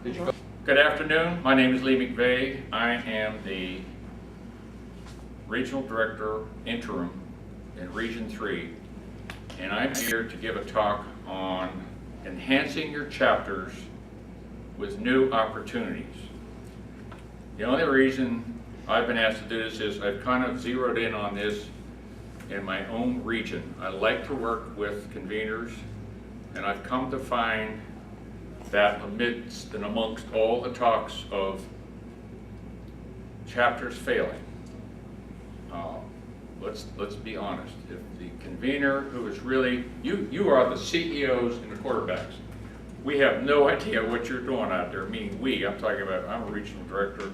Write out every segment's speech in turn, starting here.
Good afternoon. My name is Lee McVay. I am the Regional Director Interim in Region 3, and I'm here to give a talk on enhancing your chapters with new opportunities. The only reason I've been asked to do this is I've kind of zeroed in on this in my own region. I like to work with conveners, and I've come to find that amidst and amongst all the talks of chapters failing, let's be honest. If the convener, who is really, you are the CEOs and the quarterbacks. We have no idea what you're doing out there, meaning we, I'm a regional director.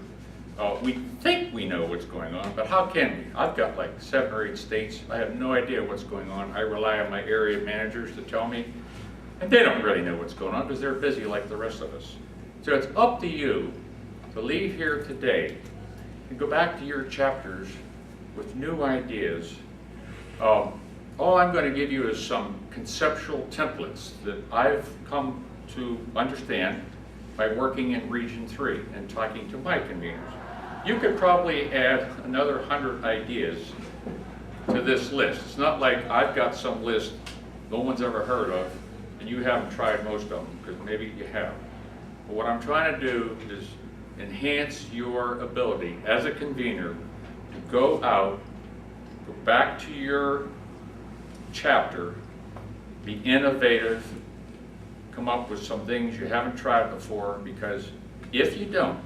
We think we know what's going on, but how can we? I've got like 7 or 8 states. I have no idea what's going on. I rely on my area managers to tell me, and they don't really know what's going on because they're busy like the rest of us. So it's up to you to leave here today and go back to your chapters with new ideas. All I'm going to give you is some conceptual templates that I've come to understand by working in Region 3 and talking to my conveners. You could probably add another 100 ideas to this list. It's not like I've got some list no one's ever heard of and you haven't tried most of them, because maybe you have. But what I'm trying to do is enhance your ability as a convener to go out, go back to your chapter, be innovative, come up with some things you haven't tried before, because if you don't,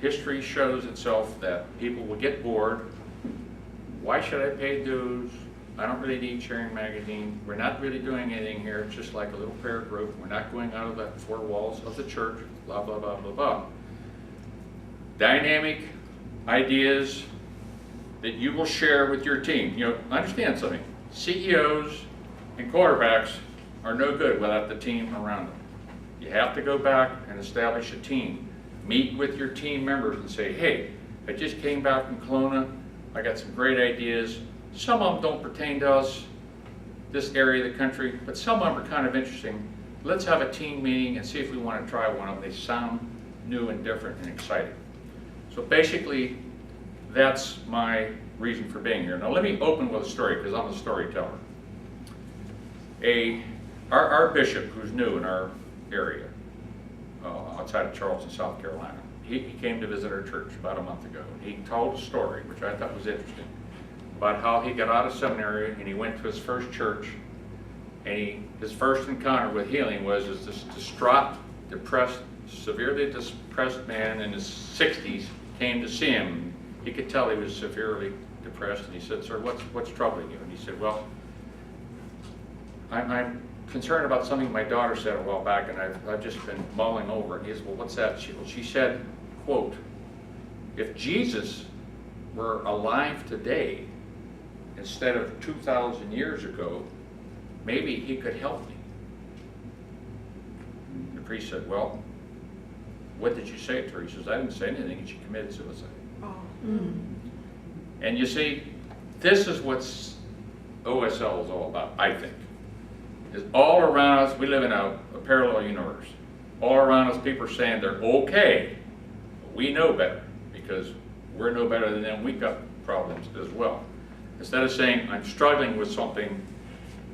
history shows itself that people will get bored. Why should I pay dues? I don't really need Sharing Magazine. We're not really doing anything here. It's just like a little prayer group. We're not going out of the 4 walls of the church, blah, blah, blah, blah, blah. Dynamic ideas that you will share with your team. You know, understand something. CEOs and quarterbacks are no good without the team around them. You have to go back and establish a team. Meet with your team members and say, hey, I just came back from Kelowna. I got some great ideas. Some of them don't pertain to us, this area of the country, but some of them are kind of interesting. Let's have a team meeting and see if we want to try one of them. They sound new and different and exciting. So basically, that's my reason for being here. Now let me open with a story, because I'm a storyteller. Our bishop, who's new in our area, outside of Charleston, South Carolina, he came to visit our church about a month ago. He told a story, which I thought was interesting, about how he got out of seminary and he went to his first church, and his first encounter with healing was this distraught, depressed, severely depressed man in his 60s came to see him. He could tell he was severely depressed, and he said, sir, what's troubling you? And he said, well, I'm concerned about something my daughter said a while back, and I've just been mulling over it. And he said, well, what's that? She said, quote, if Jesus were alive today instead of 2,000 years ago, maybe he could help me. The priest said, well, what did you say to her? He says, I didn't say anything, and she committed suicide. Oh. And you see, this is what OSL is all about, I think. Is all around us, we live in a parallel universe. All around us, people are saying they're okay, but we know better, because we're no better than them. We've got problems as well. Instead of saying, I'm struggling with something,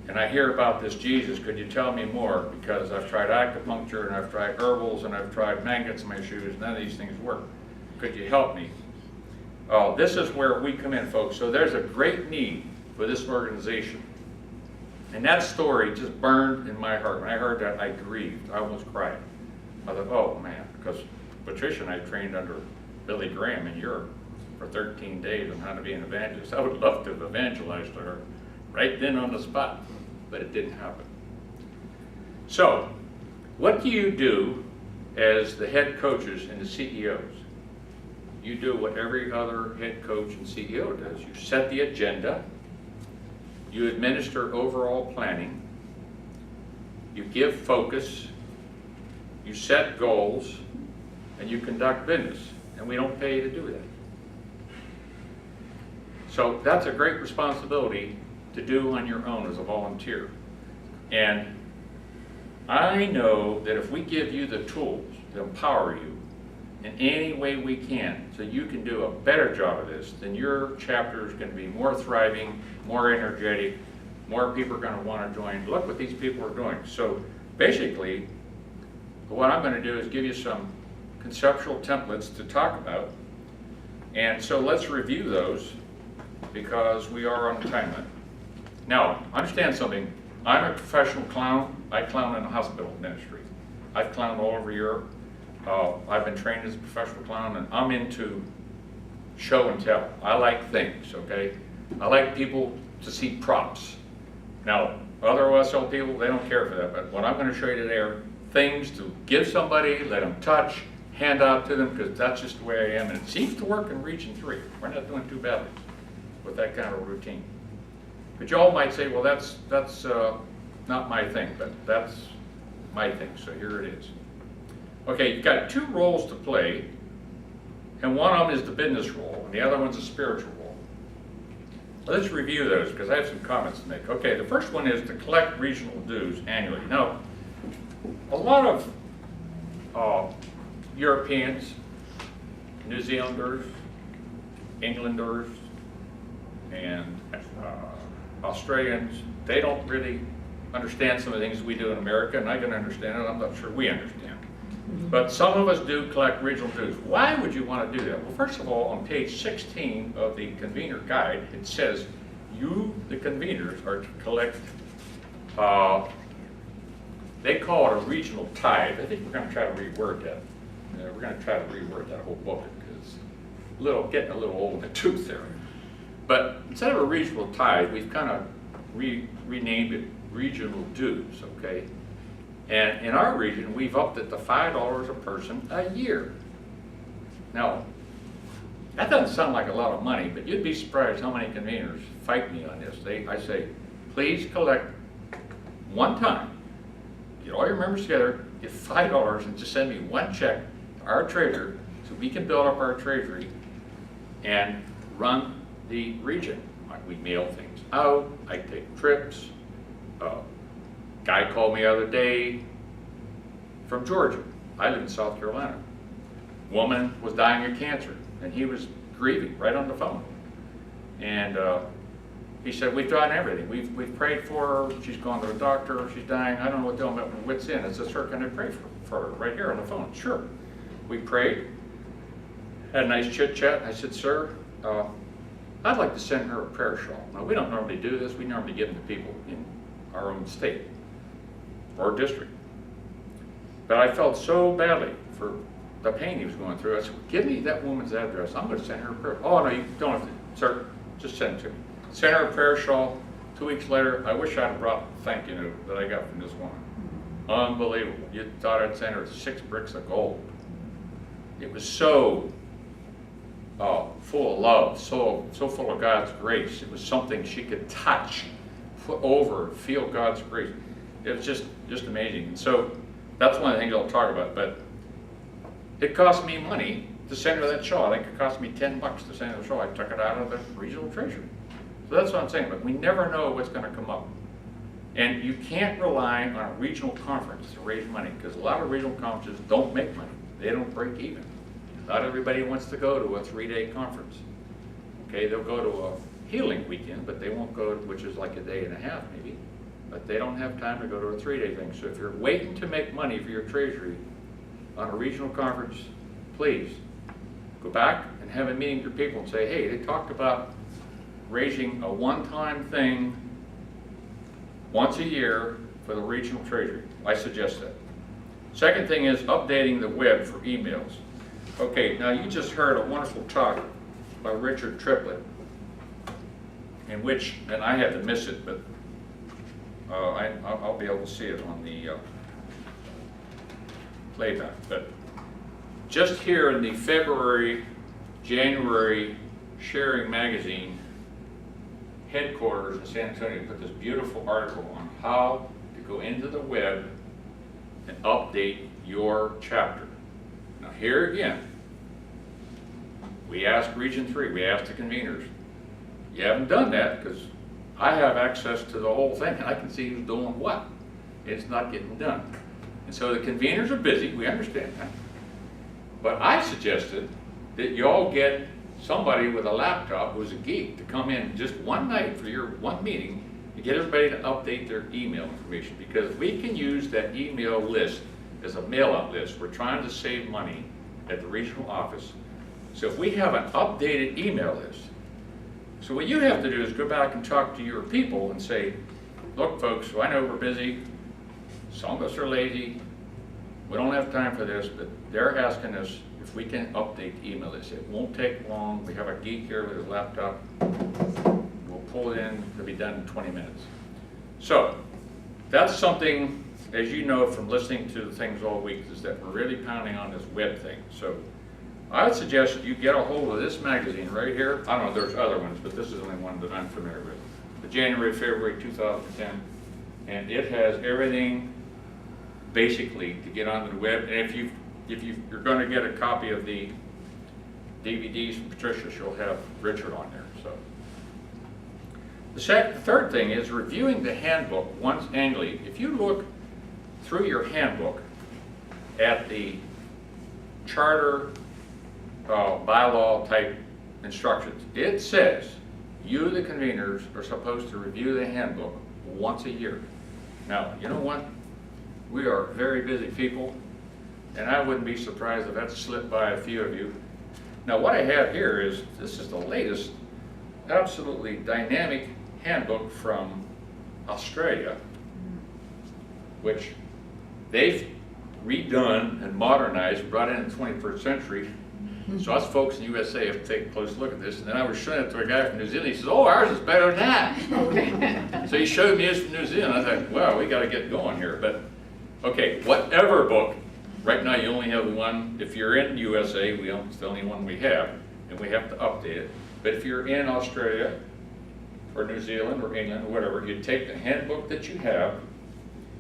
and I hear about this Jesus, could you tell me more? Because I've tried acupuncture, and I've tried herbals, and I've tried magnets in my shoes. None of these things work. Could you help me? Oh, this is where we come in, folks. So there's a great need for this organization. And that story just burned in my heart. When I heard that, I grieved. I almost cried. I thought, oh man, because Patricia and I trained under Billy Graham in Europe for 13 days on how to be an evangelist. I would love to have evangelized to her right then on the spot, but it didn't happen. So, what do you do as the head coaches and the CEOs? You do what every other head coach and CEO does. You set the agenda, you administer overall planning, you give focus, you set goals, and you conduct business. And we don't pay you to do that. So that's a great responsibility to do on your own as a volunteer. And I know that if we give you the tools to empower you in any way we can so you can do a better job of this, then your chapter is going to be more thriving, more energetic, more people are going to want to join. Look what these people are doing. So basically, what I'm going to do is give you some conceptual templates to talk about. And so let's review those because we are on time limit. Now, understand something. I'm a professional clown. I clown in the hospital industry. I've clowned all over Europe. I've been trained as a professional clown, and I'm into show and tell. I like things, okay? I like people to see props. Now, other OSL people, they don't care for that, but what I'm going to show you today are things to give somebody, let them touch, hand out to them, because that's just the way I am, and it seems to work in Region 3. We're not doing too badly with that kind of routine. But you all might say, well, that's not my thing, but that's my thing, so here it is. Okay, you've got two roles to play, and one of them is the business role, and the other one's a spiritual role. Let's review those, because I have some comments to make. Okay, the first one is to collect regional dues annually. Now, a lot of Europeans, New Zealanders, Englanders, and Australians, they don't really understand some of the things we do in America, and I can understand it. I'm not sure we understand. But some of us do collect regional dues. Why would you want to do that? Well, first of all, on page 16 of the convener guide, it says you, the conveners, are to collect, they call it a regional tithe. I think we're going to try to reword that. We're going to try to reword that whole book because getting a little old in the tooth there. But instead of a regional tithe, we've kind of renamed it regional dues, okay? And in our region, we've upped it to $5 a person a year. Now, that doesn't sound like a lot of money, but you'd be surprised how many conveners fight me on this. I say, please collect one time, get all your members together, get $5 and just send me one check to our treasurer so we can build up our treasury and run the region. We mail things out, I take trips. Guy called me the other day from Georgia. I live in South Carolina. Woman was dying of cancer, and he was grieving right on the phone. And he said, we've done everything. We've prayed for her. She's gone to the doctor. She's dying. I don't know what to do. I'm at my wit's end. I said, sir, can I pray for her right here on the phone? Sure. We prayed, had a nice chit chat. I said, sir, I'd like to send her a prayer shawl. Now, we don't normally do this. We normally give them to people in our own state or district. But I felt so badly for the pain he was going through. I said, give me that woman's address. I'm going to send her a prayer. Oh, no, you don't have to. Sir, just send it to me. Sent her a prayer shawl. 2 weeks later, I wish I'd have brought the thank you note that I got from this woman. Unbelievable. You thought I'd send her 6 bricks of gold. It was so full of love, so full of God's grace. It was something she could touch, feel God's grace. It was just amazing. And so that's one of the things I'll talk about. But it cost me money to send her that shawl. I think it cost me $10 to send her the shawl. I took it out of the regional treasury. So that's what I'm saying. But we never know what's going to come up. And you can't rely on a regional conference to raise money because a lot of regional conferences don't make money. They don't break even. Not everybody wants to go to a 3-day conference. Okay, they'll go to a healing weekend, but they won't go, which is like a day and a half maybe. But they don't have time to go to a 3-day thing. So if you're waiting to make money for your treasury on a regional conference, please go back and have a meeting with your people and say, hey, they talked about raising a one-time thing once a year for the regional treasury. I suggest that. Second thing is updating the web for emails. Okay, now you just heard a wonderful talk by Richard Triplett, in which, and I had to miss it, but I'll be able to see it on the playback. But just here in the January Sharing Magazine headquarters in San Antonio, put this beautiful article on how to go into the web and update your chapter. Now here again, we asked Region 3, we asked the conveners. You haven't done that because I have access to the whole thing and I can see who's doing what. It's not getting done. And so the conveners are busy, we understand that. But I suggested that you all get somebody with a laptop who's a geek to come in just one night for your one meeting and get everybody to update their email information, because we can use that email list as a mail-out list. We're trying to save money at the regional office. So if we have an updated email list, so what you have to do is go back and talk to your people and say, look folks, so I know we're busy, some of us are lazy, we don't have time for this, but they're asking us if we can update the email list. It won't take long. We have a geek here with his laptop. We'll pull it in, it'll be done in 20 minutes. So that's something, as you know from listening to the things all week, is that we're really pounding on this web thing. So I would suggest that you get a hold of this magazine right here. I don't know if there's other ones, but this is the only one that I'm familiar with. The January, February 2010. And it has everything basically to get onto the web. And if you're going to get a copy of the DVDs from Patricia, she'll have Richard on there. So the third thing is reviewing the handbook once annually. If you look through your handbook at the charter bylaw type instructions, it says you, the conveners, are supposed to review the handbook once a year. Now, you know what? We are very busy people, and I wouldn't be surprised if that slipped by a few of you. Now, what I have here is, this is the latest, absolutely dynamic handbook from Australia, which they've redone and modernized, brought in the 21st century. So us folks in the USA have to take a close look at this. And then I was showing it to a guy from New Zealand. He says, oh, ours is better than that. So he showed me his from New Zealand. I thought, wow, we got to get going here. But okay, whatever book, right now you only have the one. If you're in USA, it's the only one we have, and we have to update it. But if you're in Australia or New Zealand or England or whatever, you take the handbook that you have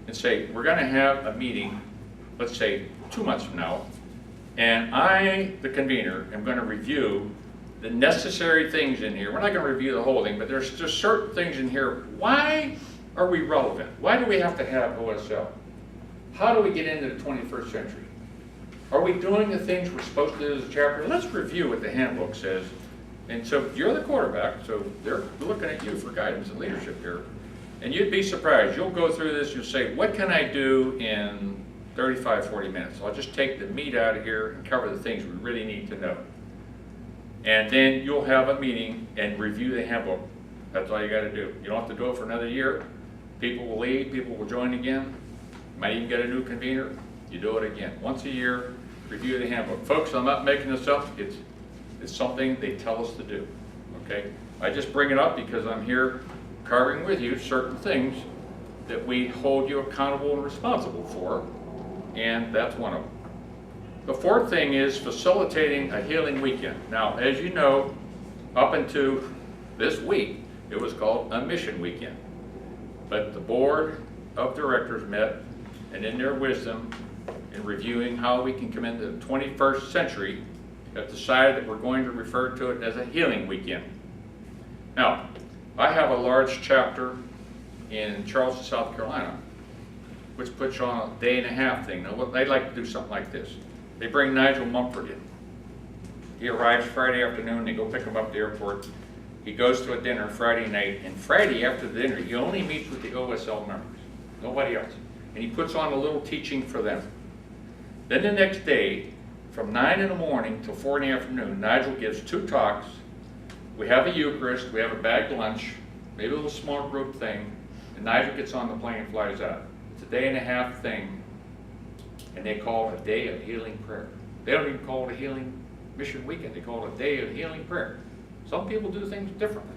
and say, we're going to have a meeting, let's say 2 months from now, and I, the convener, am going to review the necessary things in here. We're not going to review the whole thing, but there's just certain things in here. Why are we relevant? Why do we have to have OSL? How do we get into the 21st century? Are we doing the things we're supposed to do as a chapter? Let's review what the handbook says. And so you're the quarterback, so they're looking at you for guidance and leadership here. And you'd be surprised. You'll go through this, you'll say, what can I do in 35, 40 minutes? I'll just take the meat out of here and cover the things we really need to know. And then you'll have a meeting and review the handbook. That's all you got to do. You don't have to do it for another year. People will leave, people will join again. You might even get a new convener. You do it again. Once a year, review the handbook. Folks, I'm not making this up. It's something they tell us to do. Okay? I just bring it up because I'm here covering with you certain things that we hold you accountable and responsible for. And that's one of them. The fourth thing is facilitating a healing weekend. Now, as you know, up until this week, it was called a mission weekend. But the board of directors met, and in their wisdom, in reviewing how we can come into the 21st century, have decided that we're going to refer to it as a healing weekend. Now, I have a large chapter in Charleston, South Carolina, which puts on a day-and-a-half thing. Now, they'd like to do something like this. They bring Nigel Mumford in. He arrives Friday afternoon, they go pick him up at the airport. He goes to a dinner Friday night, and Friday after the dinner, he only meets with the OSL members, nobody else. And he puts on a little teaching for them. Then the next day, from 9 in the morning till 4 in the afternoon, Nigel gives 2 talks. We have a Eucharist, we have a bagged lunch, maybe a little small group thing, and Nigel gets on the plane and flies out. It's a day-and-a-half thing, and they call it a day of healing prayer. They don't even call it a healing mission weekend. They call it a day of healing prayer. Some people do things differently.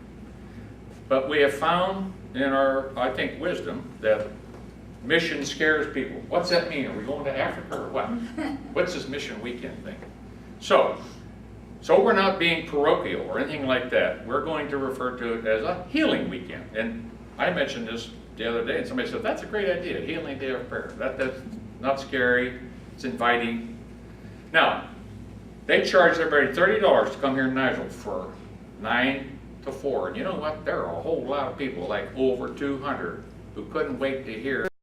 But we have found in our, I think, wisdom that mission scares people. What's that mean? Are we going to Africa or what? What's this mission weekend thing? So we're not being parochial or anything like that. We're going to refer to it as a healing weekend. And I mentioned this the other day, and somebody said, that's a great idea, healing day of prayer. That's not scary, it's inviting. Now, they charged everybody $30 to come here in Nigel for 9 to 4. And you know what? There are a whole lot of people, like over 200, who couldn't wait to hear